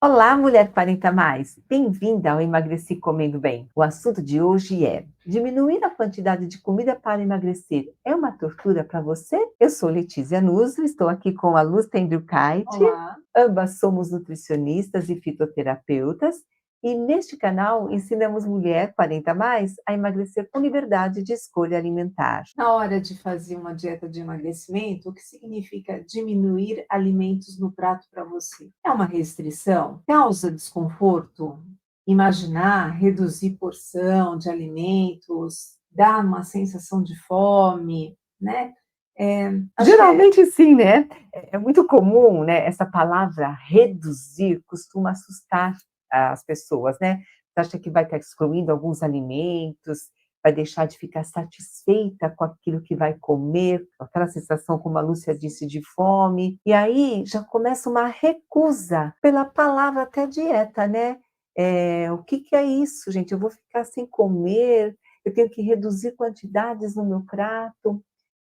Olá, mulher 40 mais. Bem-vinda ao Emagreci Comendo Bem. O assunto de hoje é: diminuir a quantidade de comida para emagrecer é uma tortura para você? Eu sou Letícia Nusso, estou aqui com a Luz Tendrucait. Olá. Ambas somos nutricionistas e fitoterapeutas, e neste canal ensinamos mulher 40 mais a emagrecer com liberdade de escolha alimentar. Na hora de fazer uma dieta de emagrecimento, o que significa diminuir alimentos no prato para você? É uma restrição? Causa desconforto? Imaginar, reduzir porção de alimentos, dá uma sensação de fome, né? Acho que é Geralmente sim, né? É muito comum, né, essa palavra reduzir costuma assustar as pessoas, né. Você acha que vai estar excluindo alguns alimentos, vai deixar de ficar satisfeita com aquilo que vai comer, com aquela sensação, como a Lúcia disse, de fome, e aí já começa uma recusa pela palavra até dieta, né. O que que é isso, gente? Eu vou ficar sem comer, eu tenho que reduzir quantidades no meu prato.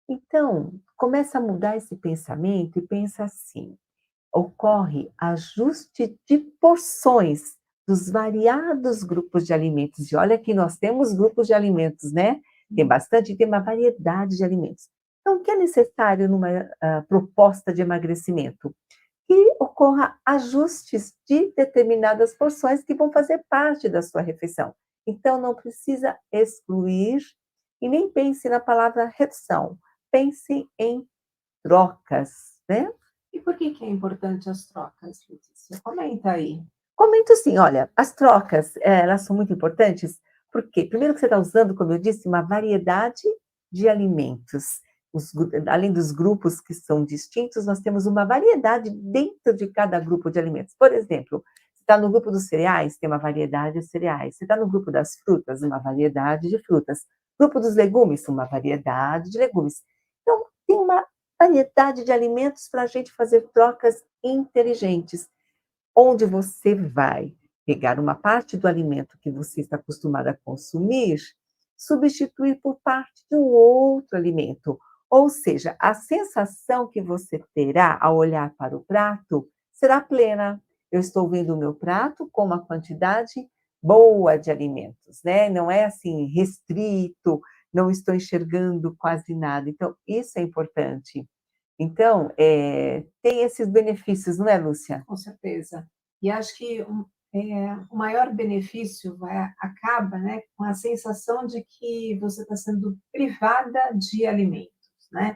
Então, começa a mudar esse pensamento e pensa assim: ocorre ajuste de porções dos variados grupos de alimentos. E olha que nós temos grupos de alimentos, né? Tem bastante, tem uma variedade de alimentos. Então, o que é necessário numa proposta de emagrecimento? Que ocorra ajustes de determinadas porções que vão fazer parte da sua refeição. Então, não precisa excluir e nem pense na palavra redução, pense em trocas, né? E por que é importante as trocas, Letícia? Comenta aí. Comento sim, olha, as trocas, elas são muito importantes, porque primeiro que você está usando, como eu disse, uma variedade de alimentos. Além dos grupos que são distintos, nós temos uma variedade dentro de cada grupo de alimentos. Por exemplo, você está no grupo dos cereais, tem uma variedade de cereais. Você está no grupo das frutas, uma variedade de frutas. Grupo dos legumes, uma variedade de legumes. Então, tem uma variedade de alimentos para a gente fazer trocas inteligentes, onde você vai pegar uma parte do alimento que você está acostumada a consumir, substituir por parte de um outro alimento. Ou seja, a sensação que você terá ao olhar para o prato será plena. Eu estou vendo o meu prato com uma quantidade boa de alimentos, né? Não é assim restrito, não estou enxergando quase nada. Então, isso é importante. Então, tem esses benefícios, não é, Lúcia? Com certeza. E acho que o maior benefício acaba, né, com a sensação de que você está sendo privada de alimentos, né?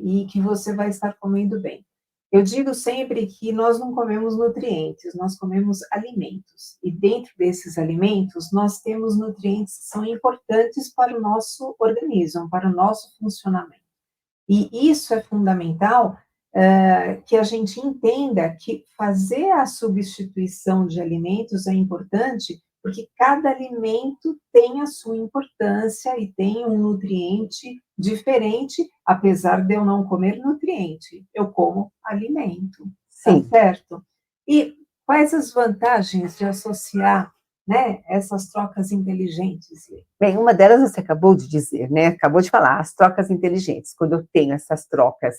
E que você vai estar comendo bem. Eu digo sempre que nós não comemos nutrientes, nós comemos alimentos. E dentro desses alimentos, nós temos nutrientes que são importantes para o nosso organismo, para o nosso funcionamento. E isso é fundamental, que a gente entenda que fazer a substituição de alimentos é importante, porque cada alimento tem a sua importância e tem um nutriente diferente, apesar de eu não comer nutriente, eu como alimento, tá Sim. certo? E quais as vantagens de associar, né, essas trocas inteligentes? Bem, uma delas você acabou de dizer, né, acabou de falar, as trocas inteligentes. Quando eu tenho essas trocas,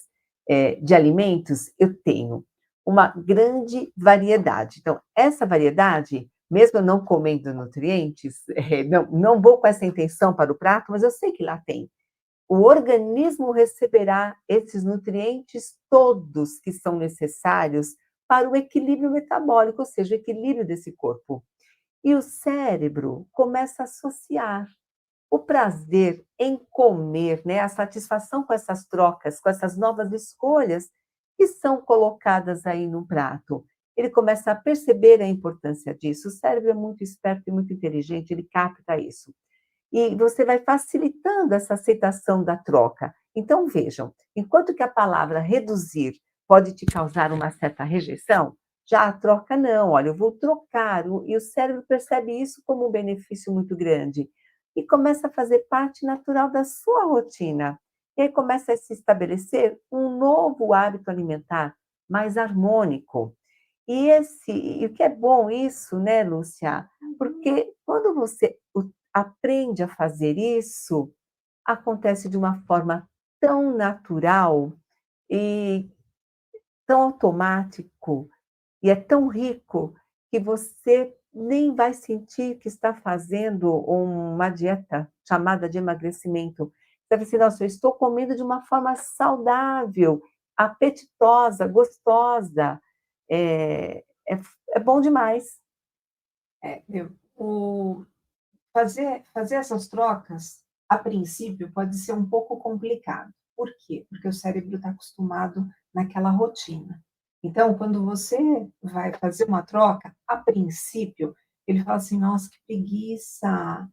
de alimentos, eu tenho uma grande variedade. Então, essa variedade, mesmo eu não comendo nutrientes, não vou com essa intenção para o prato, mas eu sei que lá tem. O organismo receberá esses nutrientes todos que são necessários para o equilíbrio metabólico, ou seja, o equilíbrio desse corpo. E o cérebro começa a associar o prazer em comer, né, a satisfação com essas trocas, com essas novas escolhas que são colocadas aí no prato. Ele começa a perceber a importância disso. O cérebro é muito esperto e muito inteligente, ele capta isso. E você vai facilitando essa aceitação da troca. Então, vejam, enquanto que a palavra reduzir pode te causar uma certa rejeição, já a troca não. Olha, eu vou trocar, e o cérebro percebe isso como um benefício muito grande e começa a fazer parte natural da sua rotina. E aí começa a se estabelecer um novo hábito alimentar mais harmônico. E o que é bom isso, né, Lúcia? Porque quando você aprende a fazer isso, acontece de uma forma tão natural e tão automático, e é tão rico que você nem vai sentir que está fazendo uma dieta chamada de emagrecimento. Você vai dizer: "Nossa, eu estou comendo de uma forma saudável, apetitosa, gostosa". É bom demais. Fazer essas trocas, a princípio, pode ser um pouco complicado. Por quê? Porque o cérebro está acostumado naquela rotina. Então, quando você vai fazer uma troca, a princípio, ele fala assim: "Nossa, que preguiça,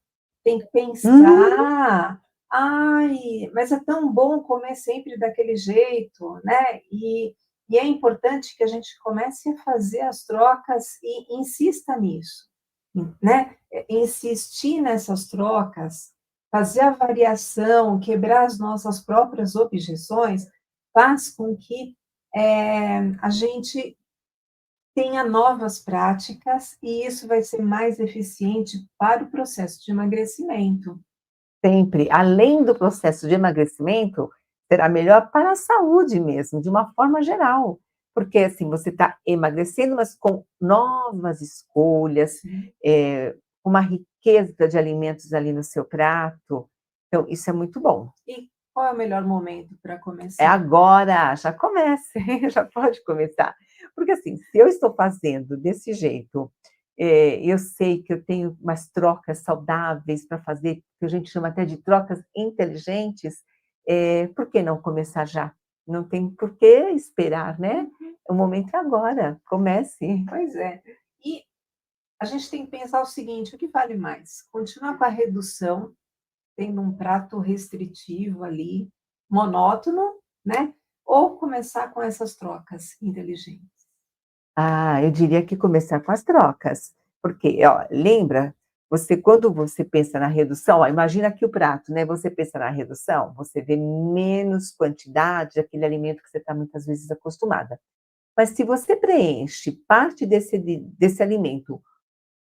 tem que Hum, pensar. Ai, mas é tão bom comer sempre daquele jeito", né. E é importante que a gente comece a fazer as trocas e insista nisso, né. Insistir nessas trocas, fazer a variação, quebrar as nossas próprias objeções, faz com que, a gente tenha novas práticas e isso vai ser mais eficiente para o processo de emagrecimento. sempre. Além do processo de emagrecimento, será melhor para a saúde mesmo, de uma forma geral. Porque, assim, você está emagrecendo, mas com novas escolhas, Sim. uma riqueza de alimentos ali no seu prato. Então, isso é muito bom. E qual é o melhor momento para É começar? agora, já comece, já pode começar. Porque assim, se eu estou fazendo desse jeito, eu sei que eu tenho umas trocas saudáveis para fazer, que a gente chama até de trocas inteligentes, por que não começar já? Não tem por que esperar, né? Uhum. O momento é agora, comece. Pois é. E a gente tem que pensar o seguinte: o que vale mais? Continuar com a redução, tendo um prato restritivo ali, monótono, né? Ou começar com essas trocas inteligentes? Ah, eu diria que começar com as trocas, porque, ó, lembra, você quando você pensa na redução, ó, imagina que o prato, né, você pensa na redução, você vê menos quantidade daquele alimento que você está muitas vezes acostumada. Mas se você preenche parte desse alimento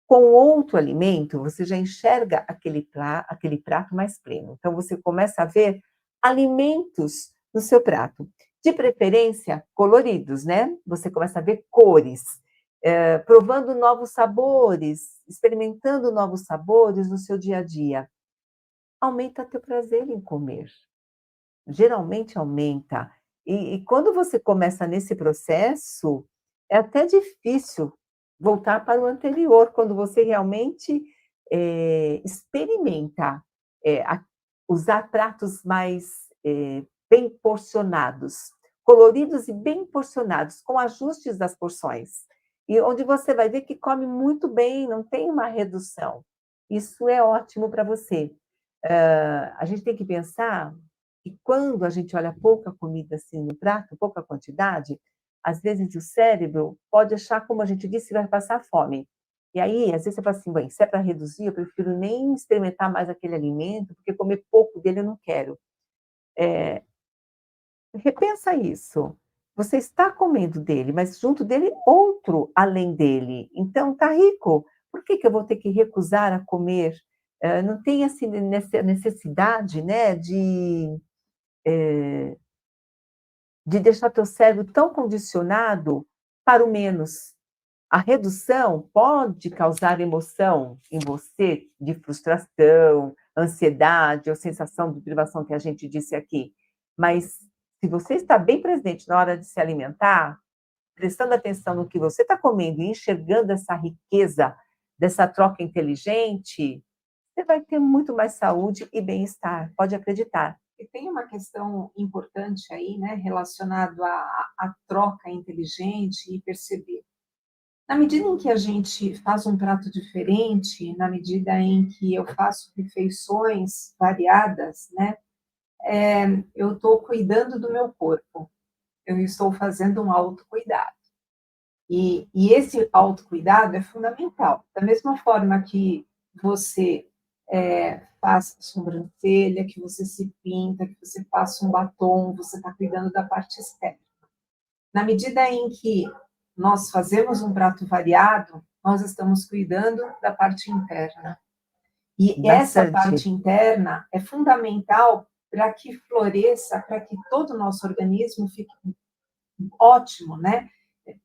com outro alimento, você já enxerga aquele prato mais pleno. Então você começa a ver alimentos no seu prato, de preferência coloridos, né. Você começa a ver cores, provando novos sabores, experimentando novos sabores no seu dia a dia. Aumenta teu prazer em comer, geralmente aumenta. E quando você começa nesse processo, é até difícil voltar para o anterior, quando você realmente, experimenta, a usar pratos mais, bem porcionados, coloridos e bem porcionados, com ajustes das porções. E onde você vai ver que come muito bem, não tem uma redução. Isso é ótimo para você. A gente tem que pensar que quando a gente olha pouca comida, assim, no prato, pouca quantidade, às vezes o cérebro pode achar, como a gente disse, que vai passar fome. E aí, às vezes você fala assim: "Bem, se é para reduzir, eu prefiro nem experimentar mais aquele alimento, porque comer pouco dele eu não quero". Repensa isso. Você está comendo dele, mas junto dele outro além dele, então está rico. Por que que eu vou ter que recusar a comer? Não tem, assim, necessidade, né, de deixar teu cérebro tão condicionado para o menos. A redução pode causar emoção em você de frustração, ansiedade ou sensação de privação que a gente disse aqui. Mas se você está bem presente na hora de se alimentar, prestando atenção no que você está comendo e enxergando essa riqueza dessa troca inteligente, você vai ter muito mais saúde e bem-estar, pode acreditar. E tem uma questão importante aí, né, relacionado à troca inteligente e perceber. Na medida em que a gente faz um prato diferente, na medida em que eu faço refeições variadas, né, eu estou cuidando do meu corpo, eu estou fazendo um autocuidado. E esse autocuidado é fundamental. Da mesma forma que você faz sobrancelha, que você se pinta, que você passa um batom, você está cuidando da parte externa. Na medida em que nós fazemos um prato variado, nós estamos cuidando da parte interna. E essa Bastante. parte interna é fundamental para que floresça, para que todo o nosso organismo fique ótimo, né?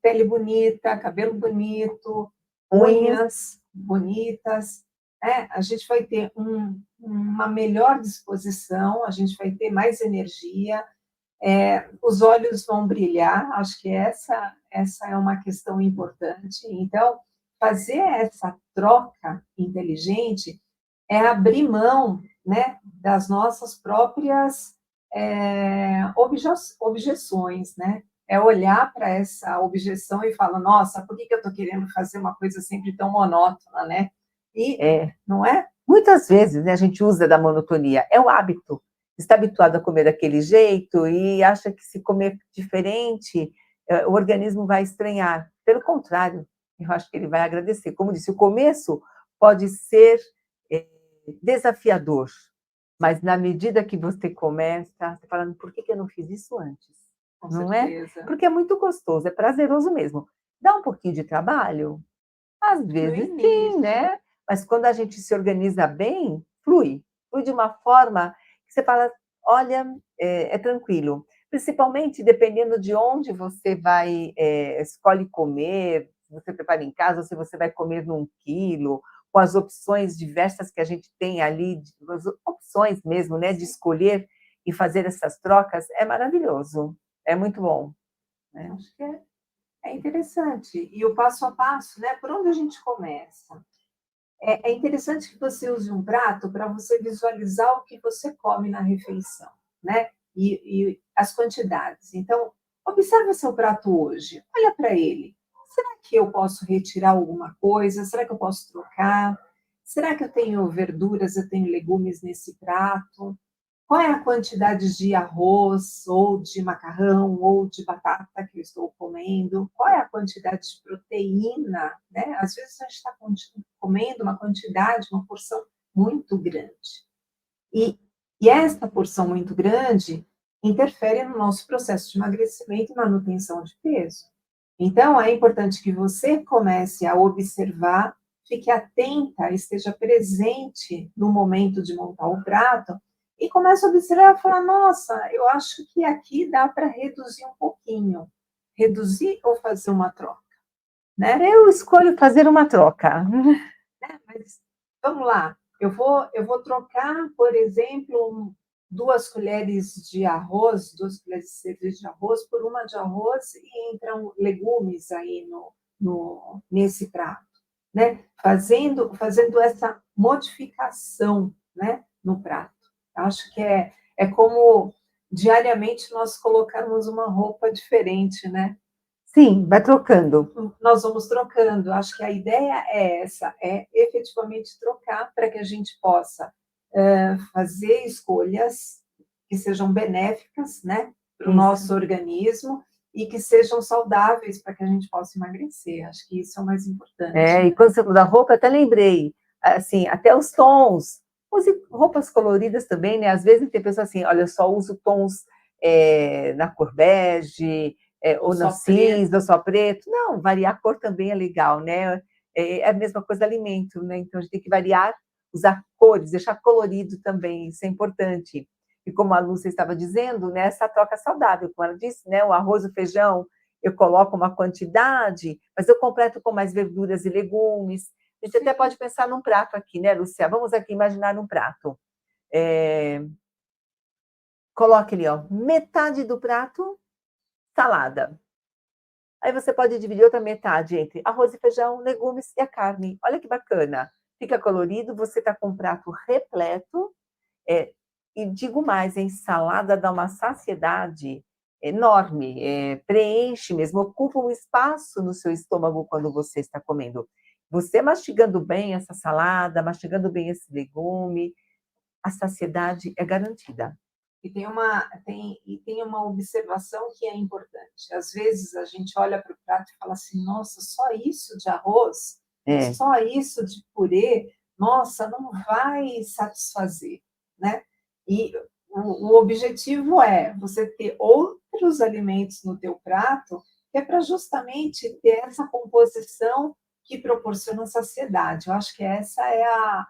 pele bonita, cabelo bonito, Unhas. unhas bonitas, a gente vai ter uma melhor disposição, a gente vai ter mais energia, os olhos vão brilhar, acho que essa é uma questão importante. Então, fazer essa troca inteligente é abrir mão, né, das nossas próprias objeções, né? É olhar para essa objeção e falar, nossa, por que eu estou querendo fazer uma coisa sempre tão monótona, né? E, É, não é? muitas vezes, né, a gente usa da monotonia, é o hábito. Está habituado a comer daquele jeito e acha que se comer diferente, o organismo vai estranhar. Pelo contrário, eu acho que ele vai agradecer. Como disse, o começo pode ser eh, desafiador, mas na medida que você começa, você fala, por que eu não fiz isso antes? Com Não é? certeza. Porque é muito gostoso, é prazeroso mesmo. Dá um pouquinho de trabalho? Às No vezes sim, início, né, mas quando a gente se organiza bem, flui de uma forma que você fala: "Olha, é tranquilo", principalmente dependendo de onde você vai, escolhe comer, se você prepara em casa ou se você vai comer num quilo, com as opções diversas que a gente tem ali, as opções mesmo, né, de sim. escolher e fazer essas trocas, é maravilhoso, é muito bom, né. Acho que é interessante. E o passo a passo, né? Por onde a gente começa? É interessante que você use um prato para você visualizar o que você come na refeição, né? E as quantidades. Então, observe o seu prato hoje, olha para ele. Será que eu posso retirar alguma coisa? Será que eu posso trocar? Será que eu tenho verduras, eu tenho legumes nesse prato? Qual é a quantidade de arroz, ou de macarrão, ou de batata que eu estou comendo? Qual é a quantidade de proteína, né? Às vezes a gente está comendo uma quantidade, uma porção muito grande. E, e essa porção muito grande interfere no nosso processo de emagrecimento e manutenção de peso. Então, é importante que você comece a observar, fique atenta, esteja presente no momento de montar o prato e comece a observar e falar: nossa, eu acho que aqui dá para reduzir um pouquinho. Reduzir ou fazer uma troca, né? Eu escolho fazer uma troca. Mas vamos lá, eu vou trocar, por exemplo, 2 colheres de arroz, 2 colheres de cerveja de arroz por uma de arroz e entram legumes aí nesse prato, né? Fazendo essa modificação, né, no prato. Acho que é como diariamente nós colocarmos uma roupa diferente, né? Sim, vai trocando. Nós vamos trocando. Acho que a ideia é essa, é efetivamente trocar para que a gente possa fazer escolhas que sejam benéficas, né, para o Isso. nosso organismo e que sejam saudáveis para que a gente possa emagrecer. Acho que isso é o mais importante, E né? quando você falou da roupa, eu até lembrei, assim, até os tons. Use roupas coloridas também, né? Às vezes tem pessoa assim, olha, eu só uso tons na cor bege, Ou ou no só cinza, ou preto. só preto. Não, variar a cor também é legal, né? É a mesma coisa do alimento, né? Então a gente tem que variar, usar cores, deixar colorido também, isso é importante. E como a Lúcia estava dizendo, né, essa troca saudável, como ela disse, né, o arroz, o feijão, eu coloco uma quantidade, mas eu completo com mais verduras e legumes. A gente até Sim, pode pensar num prato aqui, né, Lúcia? Vamos aqui imaginar um prato. É, coloque ali, ó, metade do prato, salada. Aí você pode dividir outra metade entre arroz e feijão, legumes e a carne. Olha que bacana. Fica colorido, você está com um prato repleto. É, e digo mais, hein, salada dá uma saciedade enorme, preenche mesmo, ocupa um espaço no seu estômago quando você está comendo. Você mastigando bem essa salada, mastigando bem esse legume, a saciedade é garantida. e tem uma observação que é importante. Às vezes a gente olha para o prato e fala assim: nossa, só isso de arroz, É, só isso de purê, nossa, não vai satisfazer, né? E o objetivo é você ter outros alimentos no teu prato, que é para justamente ter essa composição que proporciona saciedade. Eu acho que essa é a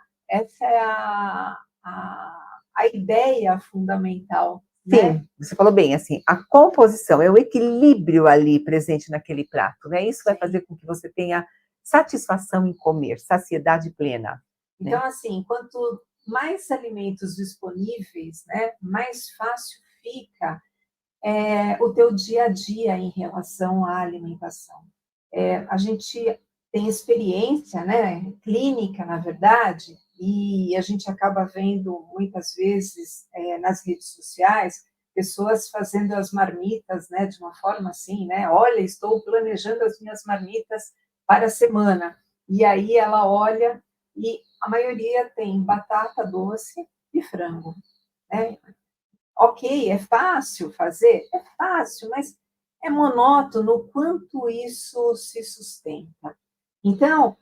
ideia fundamental né? Sim, você falou bem, assim, a composição, é o equilíbrio ali presente naquele prato, né, isso vai Sim. fazer com que você tenha satisfação em comer, saciedade plena, Então, né. assim, quanto mais alimentos disponíveis, né, mais fácil fica o teu dia a dia em relação à alimentação. A gente tem experiência, né, clínica, na verdade, e a gente acaba vendo muitas vezes nas redes sociais pessoas fazendo as marmitas, né, de uma forma assim, né, olha, estou planejando as minhas marmitas para a semana. E aí ela olha e a maioria tem batata doce e frango, né? Ok, é fácil fazer? É fácil, mas é monótono o quanto isso se sustenta. Então,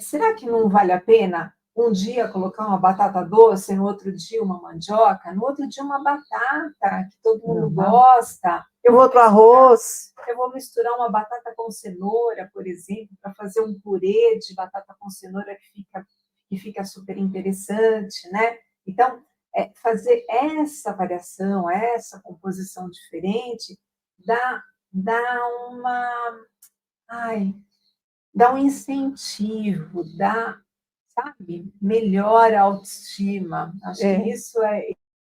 será que não vale a pena um dia colocar uma batata doce, no outro dia uma mandioca, no outro dia uma batata, que todo mundo Normal. gosta? O outro arroz. Eu vou misturar uma batata com cenoura, por exemplo, para fazer um purê de batata com cenoura que fica super interessante, né? Então, fazer essa variação, essa composição diferente, dá, dá uma, ai, dá um incentivo, sabe, melhora a autoestima. Acho que É.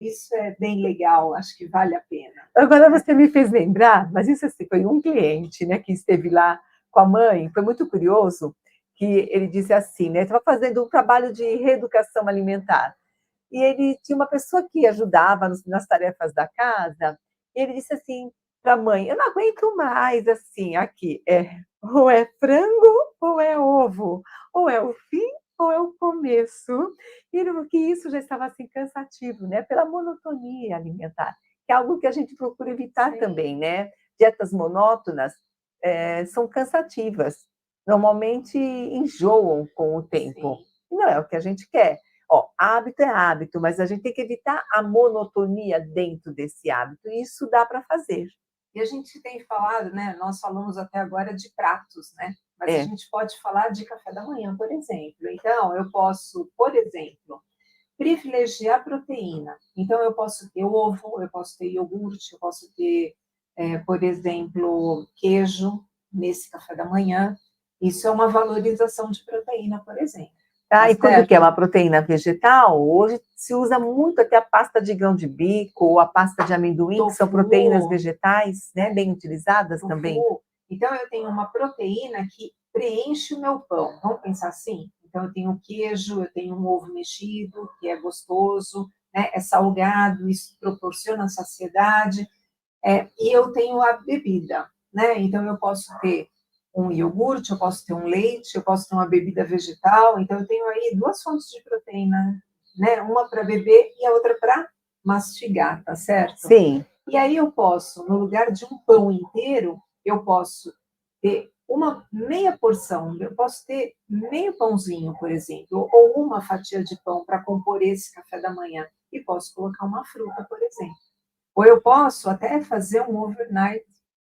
isso é bem legal, acho que vale a pena, Agora né? você me fez lembrar, mas isso assim, foi um cliente, né, que esteve lá com a mãe, foi muito curioso, que ele disse assim, né, estava fazendo um trabalho de reeducação alimentar, e ele tinha uma pessoa que ajudava nas tarefas da casa, e ele disse assim para a mãe: "Eu não aguento mais, assim, aqui, ou é frango ou é ovo, ou é o fim ou é o começo". E ele que isso já estava, assim, cansativo, né, pela monotonia alimentar, que é algo que a gente procura evitar Sim, também, né. Dietas monótonas, são cansativas, normalmente enjoam com o tempo, sim. e não é o que a gente quer. Ó, hábito é hábito, mas a gente tem que evitar a monotonia dentro desse hábito, e isso dá para fazer. E a gente tem falado, né, nós falamos até agora de pratos, né, mas a É, gente pode falar de café da manhã, por exemplo. Então, eu posso, por exemplo, privilegiar proteína. Então, eu posso ter ovo, eu posso ter iogurte, eu posso ter, por exemplo, queijo nesse café da manhã. Isso é uma valorização de proteína, por exemplo. Tá tá, e quando quer certo? uma proteína vegetal, hoje se usa muito até a pasta de grão de bico ou a pasta de amendoim, que são proteínas Tofu, vegetais, né, bem utilizadas também. tofu. Então, eu tenho uma proteína que preenche o meu pão. Vamos pensar assim? Então, eu tenho queijo, eu tenho um ovo mexido, que é gostoso, né? É salgado, isso proporciona saciedade. E eu tenho a bebida, né? Então, eu posso ter um iogurte, eu posso ter um leite, eu posso ter uma bebida vegetal. Então, eu tenho aí duas fontes de proteína, né? Uma para beber e a outra para mastigar, tá certo? Sim, E aí eu posso, no lugar de um pão inteiro, eu posso ter uma meia porção, eu posso ter meio pãozinho, por exemplo, ou uma fatia de pão para compor esse café da manhã, e posso colocar uma fruta, por exemplo. Ou eu posso até fazer um overnight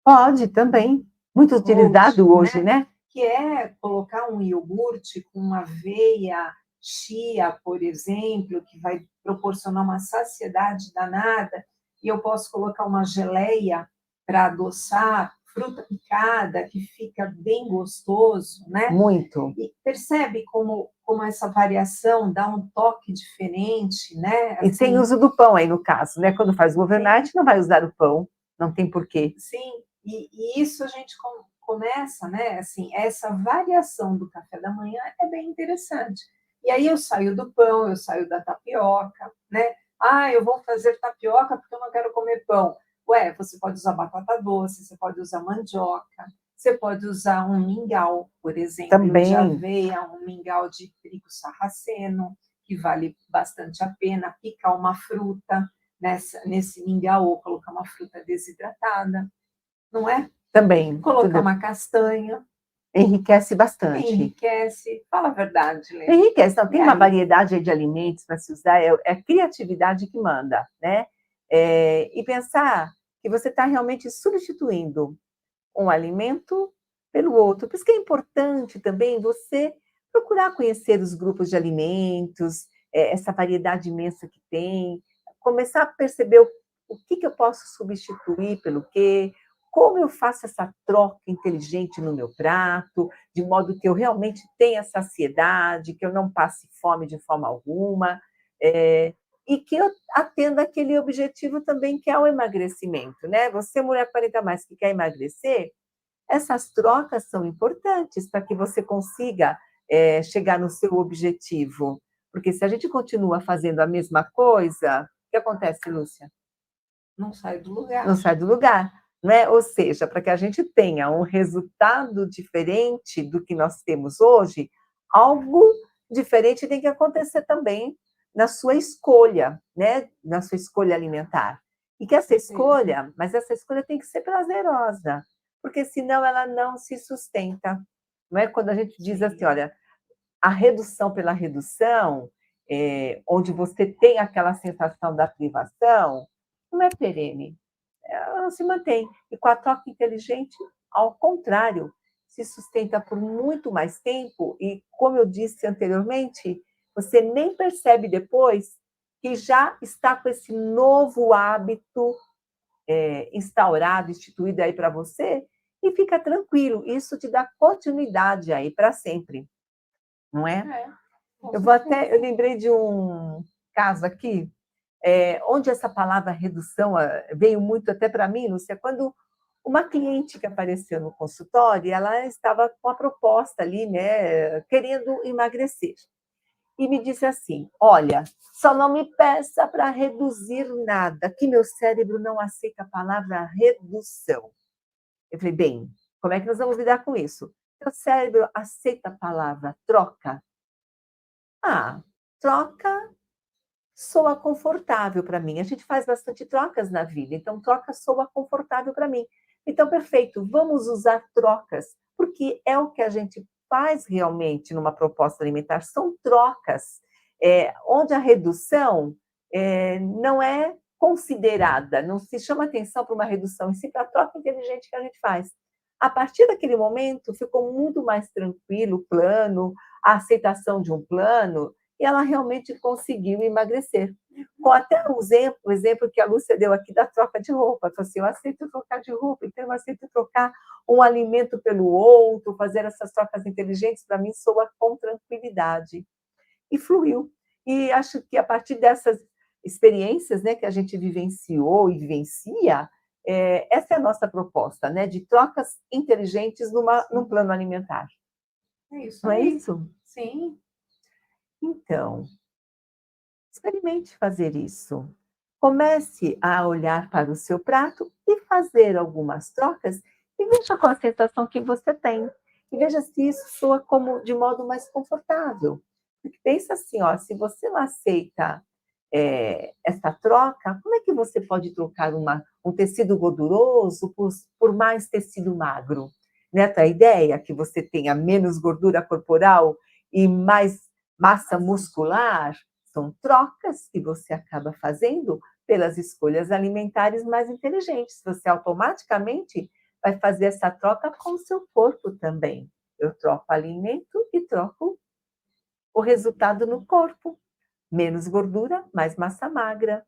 pode também. Muito oat, utilizado hoje, né? né. Que é colocar um iogurte com aveia, chia, por exemplo, que vai proporcionar uma saciedade danada, e eu posso colocar uma geleia para adoçar, fruta picada, que fica bem gostoso, né? Muito. E percebe como essa variação dá um toque diferente, né? E sem Assim, uso do pão aí no caso, né, quando faz o sim, overnight não vai usar o pão, não tem porquê. sim, e isso a gente começa, né? Assim, essa variação do café da manhã é bem interessante. E aí eu saio do pão, eu saio da tapioca, né? Ah, eu vou fazer tapioca porque eu não quero comer pão. Ué, você pode usar batata doce, você pode usar mandioca, você pode usar um mingau, por exemplo, de Também, aveia, um mingau de trigo sarraceno, que vale bastante a pena, picar uma fruta nesse mingau, ou colocar uma fruta desidratada, não é? também, Colocar tudo uma castanha, enriquece bastante. enriquece. Fala a verdade, Lê. Enriquece, não, E tem uma aí? variedade aí de alimentos para se usar, é a criatividade que manda, né. E pensar que você está realmente substituindo um alimento pelo outro. Por isso que é importante também você procurar conhecer os grupos de alimentos, essa variedade imensa que tem, começar a perceber o que que eu posso substituir pelo quê, como eu faço essa troca inteligente no meu prato, de modo que eu realmente tenha saciedade, que eu não passe fome de forma alguma, eh, e que eu atenda aquele objetivo também que é o emagrecimento, né. Você mulher 40 mais que quer emagrecer, essas trocas são importantes para que você consiga, chegar no seu objetivo, porque se a gente continua fazendo a mesma coisa, o que acontece, Lúcia? Não sai do lugar. Não sai do lugar, né. Ou seja, para que a gente tenha um resultado diferente do que nós temos hoje, algo diferente tem que acontecer também na sua escolha, né, na sua escolha alimentar. E que essa Certeza. escolha mas essa escolha tem que ser prazerosa, porque senão ela não se sustenta, não é. Quando a gente diz assim: Sim. "Olha, a redução pela redução", onde você tem aquela sensação da privação, não é perene, ela se mantém. E com a troca inteligente, ao contrário, se sustenta por muito mais tempo e, como eu disse anteriormente, você nem percebe depois que já está com esse novo hábito, instaurado, instituído aí para você, e fica tranquilo, isso te dá continuidade aí para sempre, não é? É, com Eu certeza. lembrei de um caso aqui, onde essa palavra redução, veio muito até para mim, Lúcia, quando uma cliente que apareceu no consultório, ela estava com a proposta ali, né, querendo emagrecer. E me disse assim: "Olha, só não me peça para reduzir nada, que meu cérebro não aceita a palavra redução". Eu falei: "Bem, como é que nós vamos lidar com isso? Seu cérebro aceita a palavra troca?". "Ah, troca soa confortável para mim. A gente faz bastante trocas na vida, então troca soa confortável para mim. Então, perfeito, vamos usar trocas, porque é o que a gente faz realmente numa proposta alimentar, são trocas, onde a redução, não é considerada, não se chama atenção para uma redução, e sim para a troca inteligente que a gente faz. A partir daquele momento, ficou muito mais tranquilo o plano, a aceitação de um plano, e ela realmente conseguiu emagrecer. Com até o exemplo que a Lúcia deu aqui da troca de roupa, falou assim: "Eu aceito trocar de roupa, então eu aceito trocar um alimento pelo outro, fazer essas trocas inteligentes para mim soa com tranquilidade". E fluiu. E acho que a partir dessas experiências, né, que a gente vivenciou e vivencia, essa é a nossa proposta, né, de trocas inteligentes num Sim, plano alimentar. é isso Não é aí. isso? Sim, Então, experimente fazer isso. Comece a olhar para o seu prato e fazer algumas trocas e veja qual a sensação que você tem. E veja se isso soa como de modo mais confortável. Porque pensa assim, ó, se você não aceita, essa troca, como é que você pode trocar um tecido gorduroso por mais tecido magro? Nessa ideia que você tenha menos gordura corporal e mais massa muscular, são trocas que você acaba fazendo pelas escolhas alimentares mais inteligentes. Você automaticamente vai fazer essa troca com o seu corpo também. Eu troco alimento e troco o resultado no corpo. Menos gordura, mais massa magra.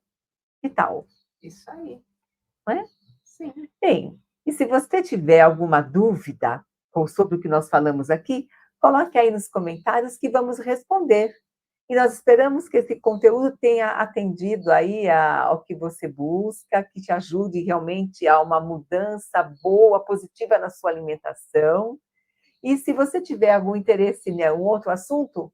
Que tal? isso aí. Não é? Sim. Bem, e se você tiver alguma dúvida ou sobre o que nós falamos aqui, coloque aí nos comentários que vamos responder. E nós esperamos que esse conteúdo tenha atendido aí ao que você busca, que te ajude realmente a uma mudança boa, positiva na sua alimentação. E se você tiver algum interesse em um outro assunto,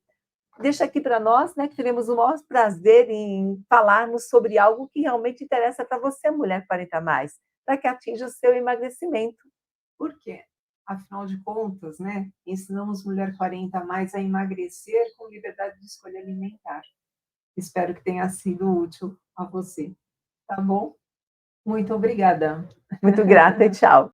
deixa aqui para nós, né, que teremos o maior prazer em falarmos sobre algo que realmente interessa para você, mulher 40 mais, para que atinja o seu emagrecimento. Por quê? Afinal de contas, né, ensinamos mulher 40 a mais a emagrecer com liberdade de escolha alimentar. Espero que tenha sido útil a você, tá bom? Muito obrigada. Muito grata e tchau.